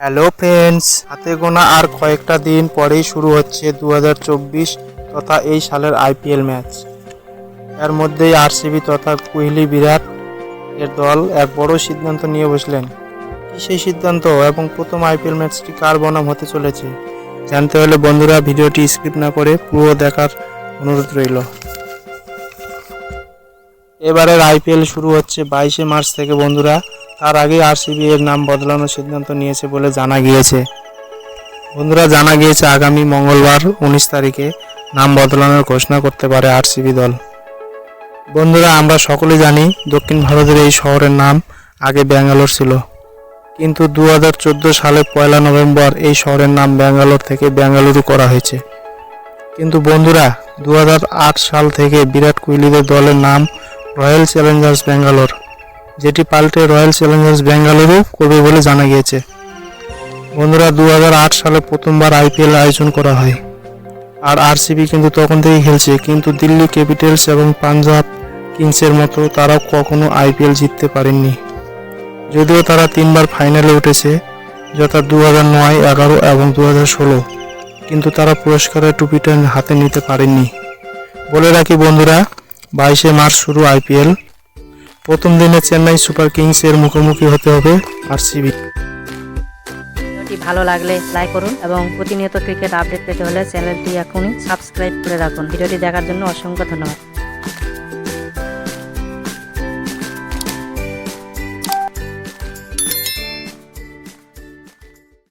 Hello friends, হাতে গোনা আর কয়েকটা দিন পরেই শুরু হচ্ছে 2024 তথা এই সালের আইপিএল ম্যাচ। এর মধ্যেই আরসিবি তথা কোহলি বিরাট এর দল এক বড় সিদ্ধান্ত নিয়ে বসলেন। কি সেই সিদ্ধান্ত এবং প্রথম আইপিএল ম্যাচটি কার বনাম হতে চলেছে জানতে হলে বন্ধুরা ভিডিওটি স্কিপ না করে পুরো দেখার অনুরোধ রইল। এবারের আইপিএল শুরু হচ্ছে 22শে মার্চ থেকে বন্ধুরা। তার আগে আরসিবি এর নাম বদলানোর সিদ্ধান্ত নিয়েছে বলে জানা গিয়েছে। বন্ধুরা, জানা গিয়েছে আগামী মঙ্গলবার 19 তারিখে নাম বদলানোর ঘোষণা করতে পারে আরসিবি দল। বন্ধুরা, আমরা সকলেই জানি দক্ষিণ ভারতের এই শহরের নাম আগে ব্যাঙ্গালোর ছিল, কিন্তু 2014 সালে 1 নভেম্বর এই শহরের নাম ব্যাঙ্গালোর থেকে বেঙ্গালুরু করা হয়েছে। কিন্তু বন্ধুরা, 2008 সাল থেকে বিরাট কোহলিদের দলের নাম রয়্যাল চ্যালেঞ্জার্স ব্যাঙ্গালোর, যেটি পাল্টে রয়্যাল চ্যালেঞ্জার্স বেঙ্গালুরু করবে বলে জানা গিয়েছে। বন্ধুরা, 2008 সালে প্রথমবার আইপিএল আয়োজন করা হয়, আর আরসিবি কিন্তু তখন থেকেই খেলছে, কিন্তু দিল্লি ক্যাপিটালস এবং পাঞ্জাব কিংসের মতো তারাও কখনো আইপিএল জিততে পারেননি। যদিও তারা 3বার ফাইনালে উঠেছে, যথা 2009, 11 এবং 2016, কিন্তু তারা পুরস্কারের টুপিটা হাতে নিতে পারেননি। বলে রাখি বন্ধুরা, 22শে মার্চ শুরু আইপিএল। প্রথম দিনে চেন্নাই সুপার কিংস এর মুখোমুখি হতে হবে আরসিবি। ভিডিওটি ভালো লাগলে লাইক করুন এবং প্রতিনিয়ত ক্রিকেট আপডেট পেতে হলে চ্যানেলটি এখনই সাবস্ক্রাইব করে রাখুন। ভিডিওটি দেখার জন্য অসংখ্য ধন্যবাদ।